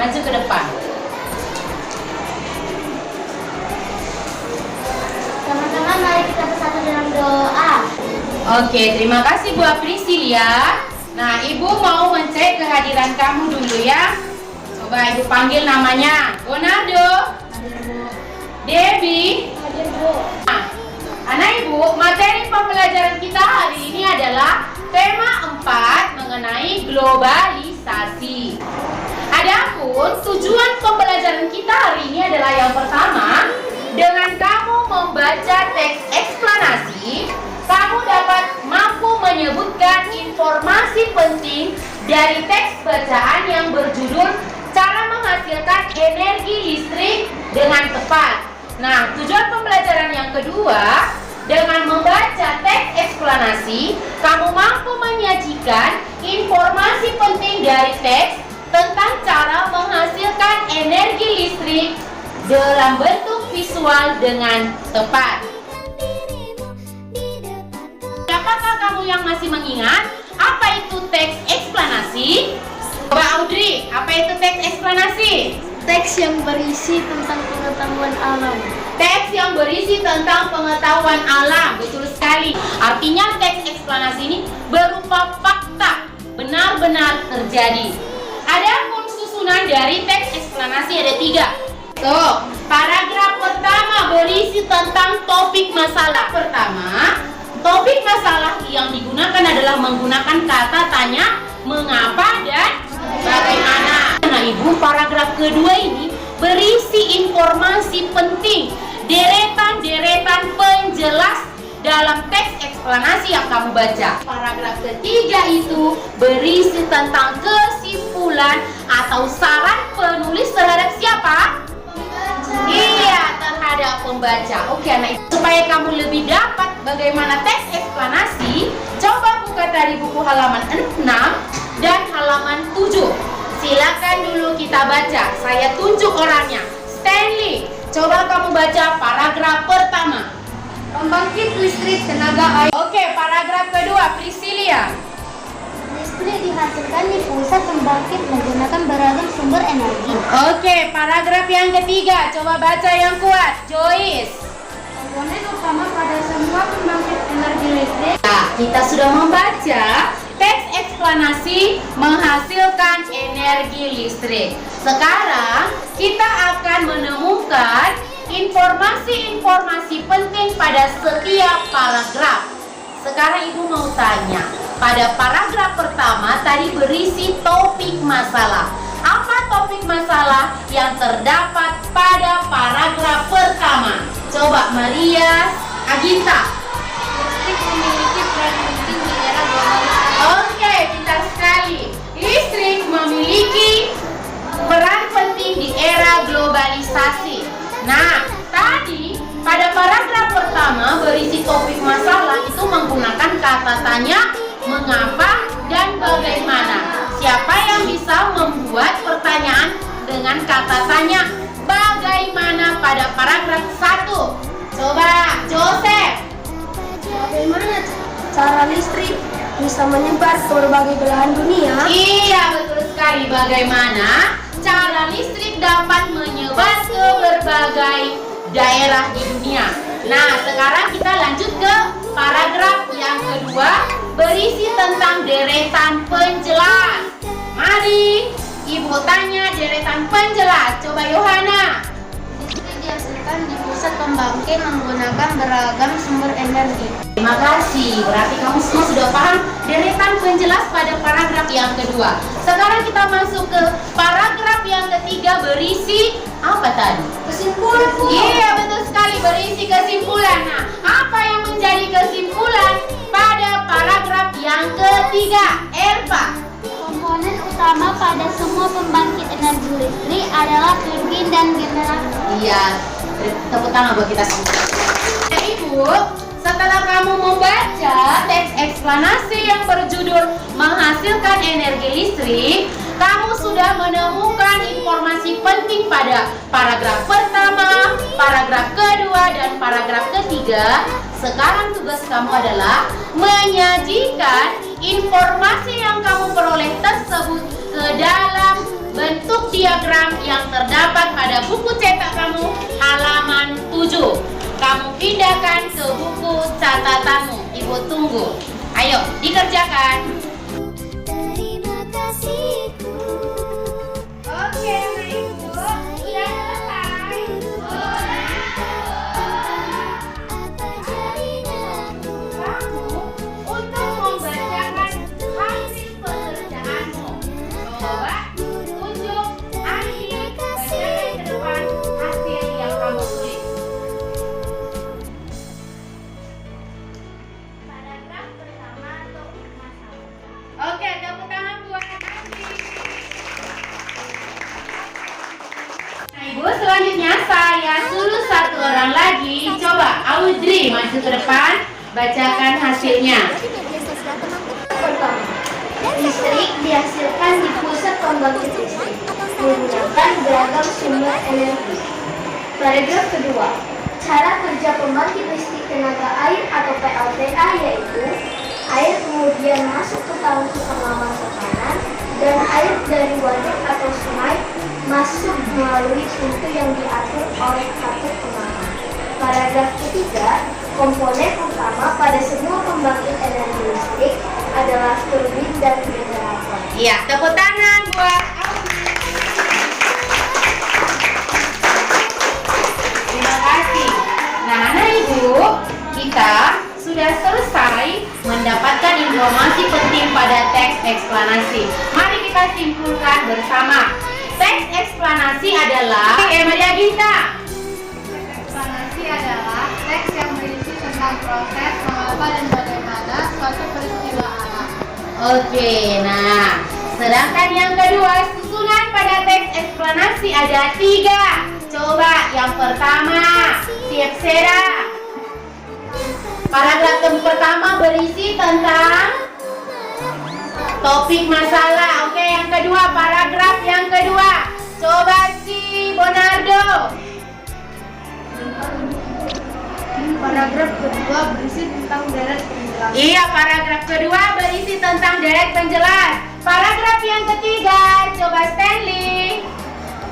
maju ke depan. Teman-teman, mari kita bersatu dalam doa. Oke, terima kasih Bu Aprisilia. Nah, Ibu mau ngecek kehadiran kamu dulu ya. Coba Ibu panggil namanya. Gonardo. Debbie. Nah, anak Ibu, materi pembelajaran kita hari ini adalah tema 4 mengenai globalisasi. Adapun tujuan pembelajaran kita hari ini adalah yang pertama, dengan kamu membaca teks eksplanasi, kamu dapat mampu menyebutkan informasi penting dari teks bacaan yang berjudul Cara Menghasilkan Energi Listrik dengan Tepat. Nah, tujuan pembelajaran yang kedua, dengan membaca teks eksplanasi, kamu mampu menyajikan informasi penting dari teks tentang cara menghasilkan energi listrik dalam bentuk visual dengan tepat. Apakah kamu yang masih mengingat apa itu teks eksplanasi? Coba Audrey, apa itu teks eksplanasi? Teks yang berisi tentang pengetahuan alam. Teks yang berisi tentang pengetahuan alam, betul sekali. Artinya teks eksplanasi ini berupa fakta, benar-benar terjadi. Adapun susunan dari teks eksplanasi ada 3. Paragraf pertama berisi tentang topik masalah. Pertama, topik masalah yang digunakan adalah menggunakan kata tanya, mengapa dan bagaimana. Nah Ibu, paragraf kedua ini berisi informasi penting, deretan-deretan penjelas dalam teks eksplanasi yang kamu baca. Paragraf ketiga itu berisi tentang kesimpulan atau saran penulis terhadap siapa? Iya, terhadap pembaca. Oke anak Ibu, supaya kamu lebih dapat bagaimana teks eksplanasi, coba buka dari buku halaman 6 dan halaman 7. Silakan dulu kita baca. Saya tunjuk orangnya. Stanley, coba kamu baca paragraf pertama. Pembangkit listrik tenaga air. Oke, paragraf kedua, Priscilia. Listrik dihasilkan di pusat pembangkit menggunakan beragam sumber energi. Oke, paragraf yang ketiga, coba baca yang kuat, Joyce. Komponen utama pada semua pembangkit energi listrik. Nah, kita sudah membaca teks eksplanasi menghasilkan energi listrik. Sekarang kita akan menemukan informasi-informasi penting pada setiap paragraf. Sekarang Ibu mau tanya, pada paragraf pertama tadi berisi topik masalah. Apa topik masalah yang terdapat pada paragraf pertama? Coba Maria Agita. Listrik memiliki peran penting di era globalisasi. Oke, pintar sekali. Listrik memiliki peran penting di era globalisasi. Nah, tadi pada paragraf pertama berisi topik masalah itu menggunakan kata tanya, mengapa, dan bagaimana. Siapa yang bisa membuat pertanyaan dengan kata tanya, bagaimana pada paragraf 1? Coba, Joseph. Bagaimana cara listrik bisa menyebar ke berbagai belahan dunia? Iya, betul sekali. Bagaimana cara listrik dapat menyebar ke berbagai daerah di dunia. Nah, sekarang kita lanjut ke paragraf yang kedua, berisi tentang deretan penjelas. Mari Ibu tanya deretan penjelas. Coba Yohana. Listrik dihasilkan di pusat pembangkit menggunakan beragam sumber energi. Terima kasih. Berarti kamu semua sudah paham deretan penjelas pada paragraf yang kedua. Sekarang kita masuk ke paragraf yang ketiga, berisi apa tadi? Kesimpulan, Bu. Iya, betul sekali, berisi kesimpulan. Nah, apa yang menjadi kesimpulan pada paragraf yang ketiga? Elva. Komponen utama pada semua pembangkit energi listrik adalah turbin dan generator. Iya, tepuk tangan buat kita semua. Nah, Ibu, setelah kamu membaca teks eksplanasi yang berjudul Menghasilkan Energi Listrik, kamu sudah menemukan informasi penting pada paragraf pertama, paragraf kedua, dan paragraf ketiga. Sekarang tugas kamu adalah menyajikan informasi yang kamu peroleh tersebut ke dalam bentuk diagram diagram yang terdapat pada buku cetak kamu halaman 7. Kamu pindahkan ke buku catatanmu. Ibu tunggu. Ayo, dikerjakan. Terima kasihku. Oke, Ibu. Sudah selesai. Apa jadinya? Kamu untuk membacakan hasil pekerjaanmu. Coba tunjuk adik bacakan ke depan hasil yang kamu tulis. Paragraf pertama topik masalah. Oke, tepuk tangan buat adik. Nah, Ibu, selanjutnya saya suruh satu orang lagi. Coba Audrey maju ke depan, bacakan hasilnya. Pertama, listrik dihasilkan di pusat pembangkit listrik menggunakan beragam sumber energi. Paragraf kedua, cara kerja pembangkit listrik tenaga air atau PLTA yaitu air kemudian masuk ke tangki pengaman tekanan dan air dari waduk atau sungai masuk melalui pintu yang diatur oleh kartu pengaman. Paragraf ketiga, komponen utama pada semua pembangkit energi listrik adalah turbin dan generator. Iya, tepuk tangan buat Audrey. Terima kasih. Nah, anak ibu, kita sudah selesai mendapatkan informasi penting pada teks eksplanasi. Mari kita simpulkan bersama. Teks eksplanasi adalah Maria Ginta. Eksplanasi adalah teks yang berisi tentang proses mengapa dan bagaimana suatu peristiwa alam. Oke, nah, sedangkan yang kedua, susunan pada teks eksplanasi ada 3. Coba yang pertama, siap Sera. Paragraf yang pertama berisi tentang topik masalah. Oke, yang kedua, paragraf yang kedua. Coba si Bonardo. Paragraf kedua berisi tentang deret penjelasan. Iya, paragraf kedua berisi tentang deret penjelas. Paragraf yang ketiga, coba Stanley.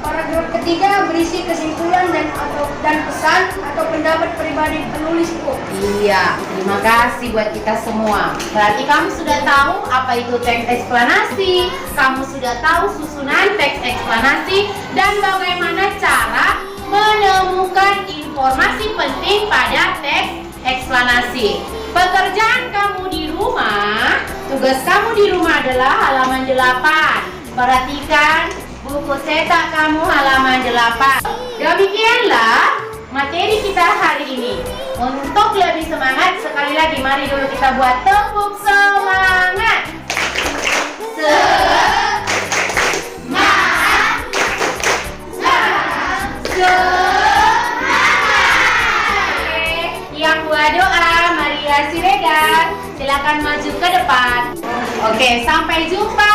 Paragraf ketiga berisi kesimpulan dan pesan atau pendapat pribadi penulis buku. Iya, terima kasih buat kita semua. Berarti kamu sudah tahu apa itu teks eksplanasi, kamu sudah tahu susunan teks eksplanasi, dan bagaimana cara menemukan informasi penting pada teks eksplanasi. Pekerjaan kamu di rumah, tugas kamu di rumah adalah halaman 8. Perhatikan buku cetak kamu halaman 8. Demikianlah materi kita hari ini. Untuk lebih semangat, sekali lagi mari dulu kita buat tepuk semangat. Semangat. Oke, yang buat doa Maria Siregar, silakan maju ke depan. Oke, sampai jumpa